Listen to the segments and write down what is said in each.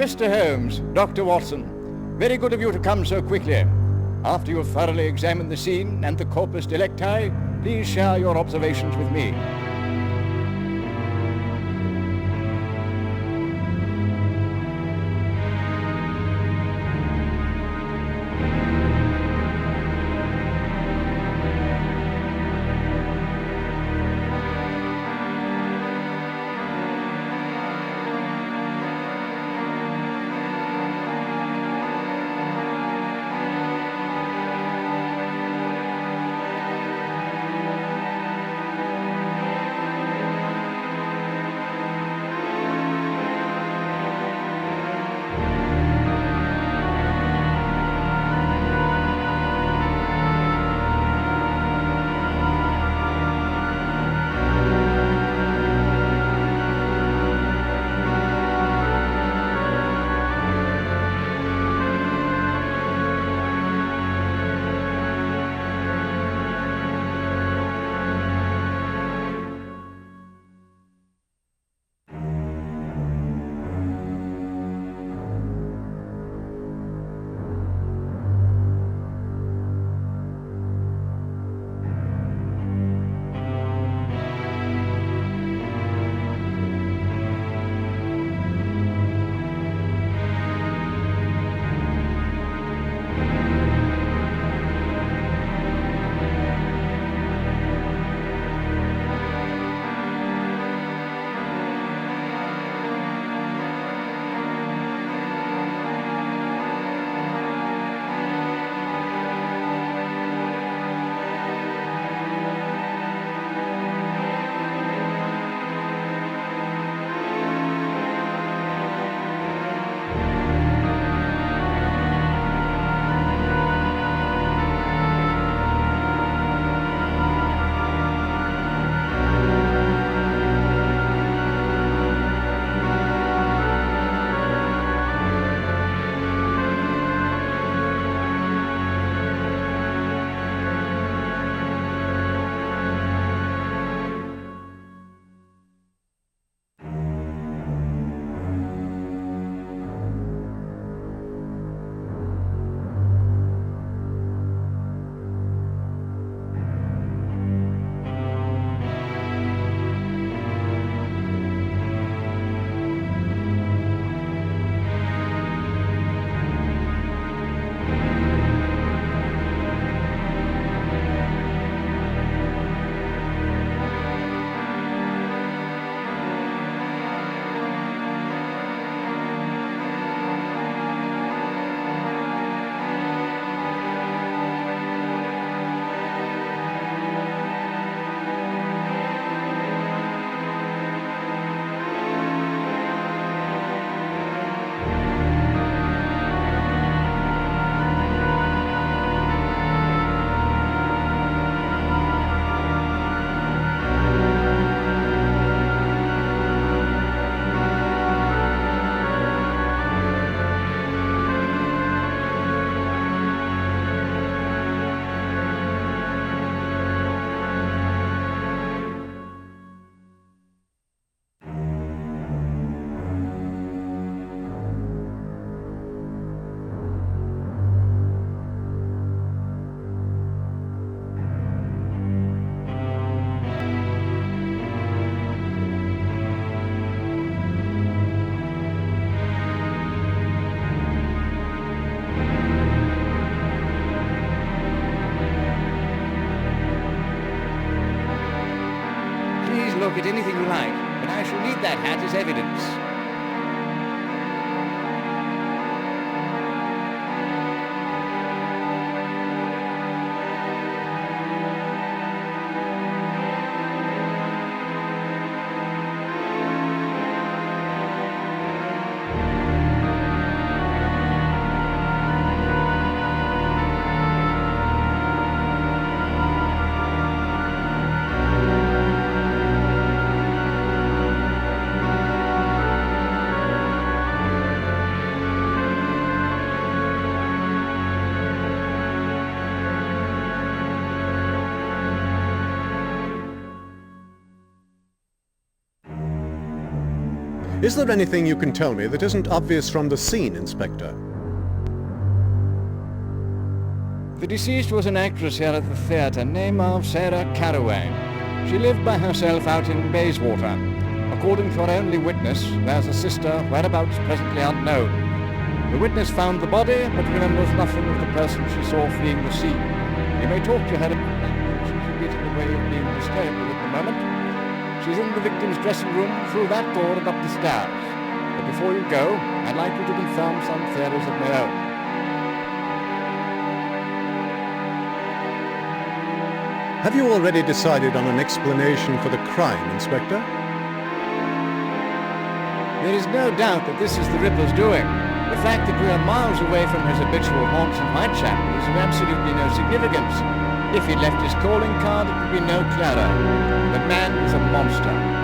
Mr. Holmes, Dr. Watson, very good of you to come so quickly. After you have thoroughly examined the scene and the corpus delicti, please share your observations with me. Look at anything you like, but I shall need that hat as evidence. Is there anything you can tell me that isn't obvious from the scene, Inspector? The deceased was an actress here at the theatre, name of Sarah Caraway. She lived by herself out in Bayswater. According to our only witness, there's a sister, whereabouts presently unknown. The witness found the body, but remembers nothing of the person she saw fleeing the scene. You may talk to her about that. She's a bit in the way of being hysterical at the moment. She's in the victim's dressing room, through that door and up the stairs. But before you go, I'd like you to confirm some theories of my own. Have you already decided on an explanation for the crime, Inspector? There is no doubt that this is the Ripper's doing. The fact that we are miles away from his habitual haunts in Whitechapel is of absolutely no significance. If he'd left his calling card, it would be no clearer. The man is a monster.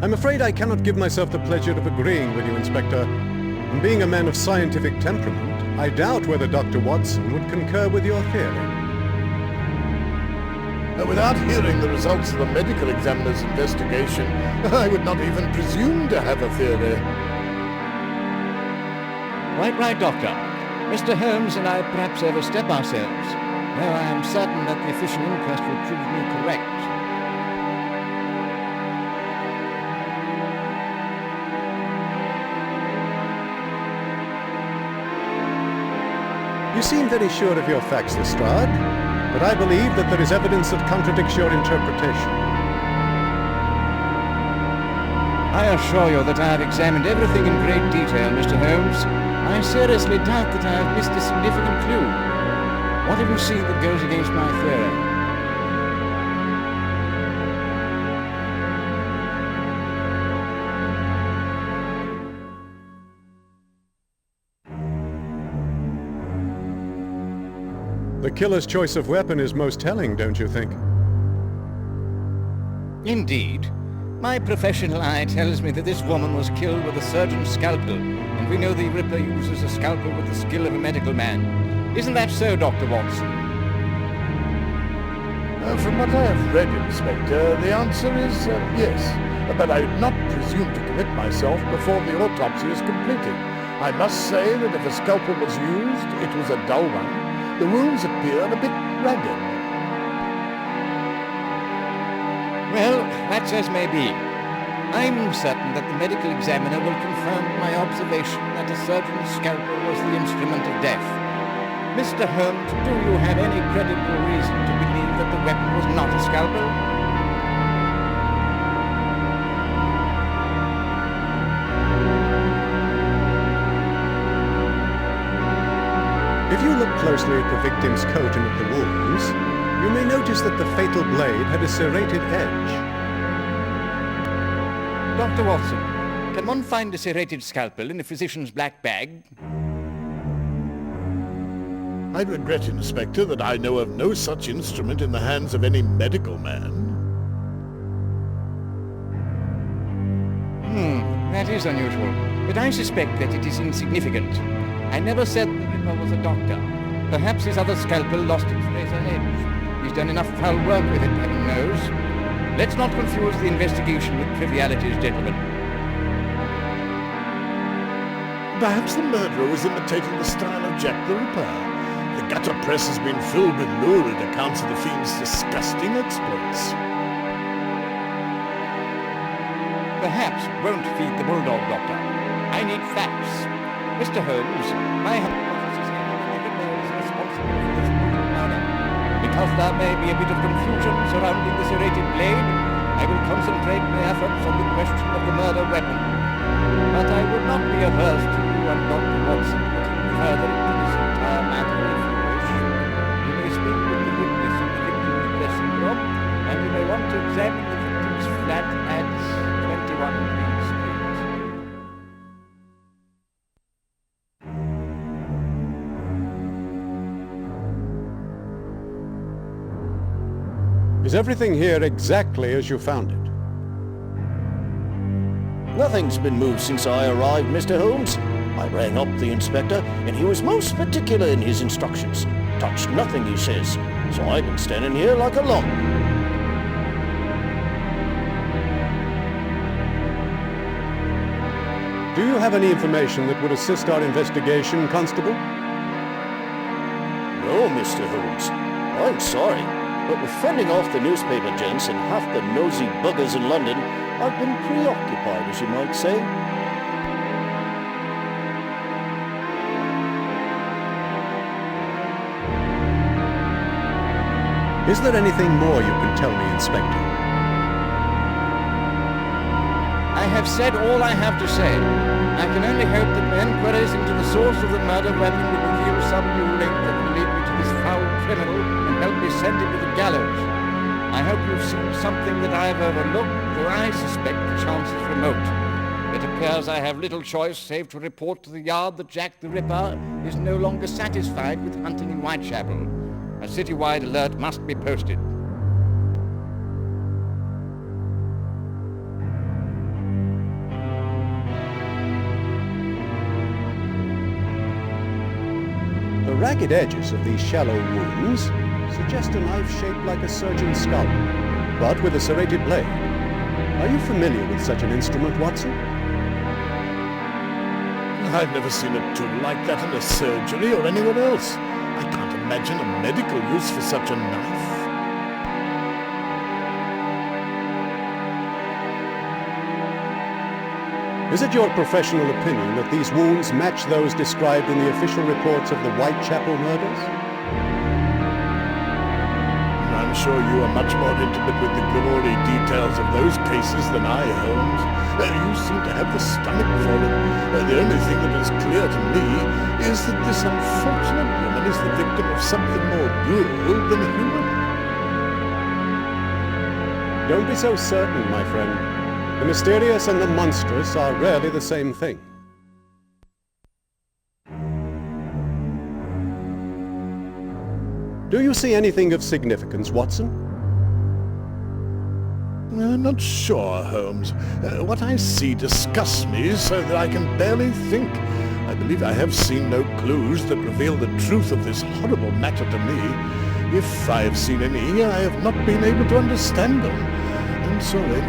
I'm afraid I cannot give myself the pleasure of agreeing with you, Inspector. And being a man of scientific temperament, I doubt whether Dr. Watson would concur with your theory. Without hearing the results of the medical examiner's investigation, I would not even presume to have a theory. Quite right, Doctor. Mr. Holmes and I perhaps overstep ourselves, though I am certain that the official inquest will prove me correct. You seem very sure of your facts, Lestrade, but I believe that there is evidence that contradicts your interpretation. I assure you that I have examined everything in great detail, Mr. Holmes. I seriously doubt that I have missed a significant clue. What have you seen that goes against my theory? The killer's choice of weapon is most telling, don't you think? Indeed. My professional eye tells me that this woman was killed with a surgeon's scalpel, and we know the Ripper uses a scalpel with the skill of a medical man. Isn't that so, Dr. Watson? From what I have read, Inspector, the answer is yes. But I would not presume to commit myself before the autopsy is completed. I must say that if a scalpel was used, it was a dull one. The wounds appear a bit ragged. Well, that's as may be. I'm certain that the medical examiner will confirm my observation that a surgeon's scalpel was the instrument of death. Mr. Holmes, do you have any credible reason to believe that the weapon was not a scalpel? If you look closely at the victim's coat and at the wounds, you may notice that the fatal blade had a serrated edge. Dr. Watson, can one find a serrated scalpel in a physician's black bag? I regret, Inspector, that I know of no such instrument in the hands of any medical man. That is unusual, but I suspect that it is insignificant. I never said the Ripper was a doctor. Perhaps his other scalpel lost its razor edge. He's done enough foul work with it, heaven knows. Let's not confuse the investigation with trivialities, gentlemen. Perhaps the murderer was imitating the style of Jack the Ripper. The gutter press has been filled with lurid accounts of the fiend's disgusting exploits. Perhaps won't feed the bulldog, Doctor. I need facts. Mr. Holmes, my hypothesis is that the Ripper is responsible for this brutal murder. Because there may be a bit of confusion surrounding the serrated blade, I will concentrate my efforts on the question of the murder weapon. But I would not be averse to you and Dr. Watson looking further into this entire matter if you wish. You may speak with the witness in the victim's dressing room, and you may want to examine the victim's flat at 21 Green Street. Is everything here exactly as you found it? Nothing's been moved since I arrived, Mr. Holmes. I rang up the inspector, and he was most particular in his instructions. Touch nothing, he says. So I've been standing here like a log. Do you have any information that would assist our investigation, Constable? No, Mr. Holmes. I'm sorry, but with fending off the newspaper gents and half the nosy buggers in London, I've been preoccupied, as you might say. Is there anything more you can tell me, Inspector? I have said all I have to say. I can only hope that my inquiries into the source of the murder weapon will reveal some new link that will lead me to this foul criminal and help me send him to the gallows. I hope you've seen something that I have overlooked, for I suspect the chance is remote. It appears I have little choice save to report to the Yard that Jack the Ripper is no longer satisfied with hunting in Whitechapel. A citywide alert must be posted. The ragged edges of these shallow wounds suggest a knife shaped like a surgeon's skull, but with a serrated blade. Are you familiar with such an instrument, Watson? I've never seen a tool like that in a surgery or anywhere else. I can't imagine a medical use for such a knife. Is it your professional opinion that these wounds match those described in the official reports of the Whitechapel murders? I'm sure you are much more intimate with the gory details of those cases than I, Holmes. You seem to have the stomach for it. The only thing that is clear to me is that this unfortunate woman is the victim of something more brutal than human. Don't be so certain, my friend. The mysterious and the monstrous are rarely the same thing. Do you see anything of significance, Watson? Not sure, Holmes. What I see disgusts me so that I can barely think. I believe I have seen no clues that reveal the truth of this horrible matter to me. If I have seen any, I have not been able to understand them. I'm sorry.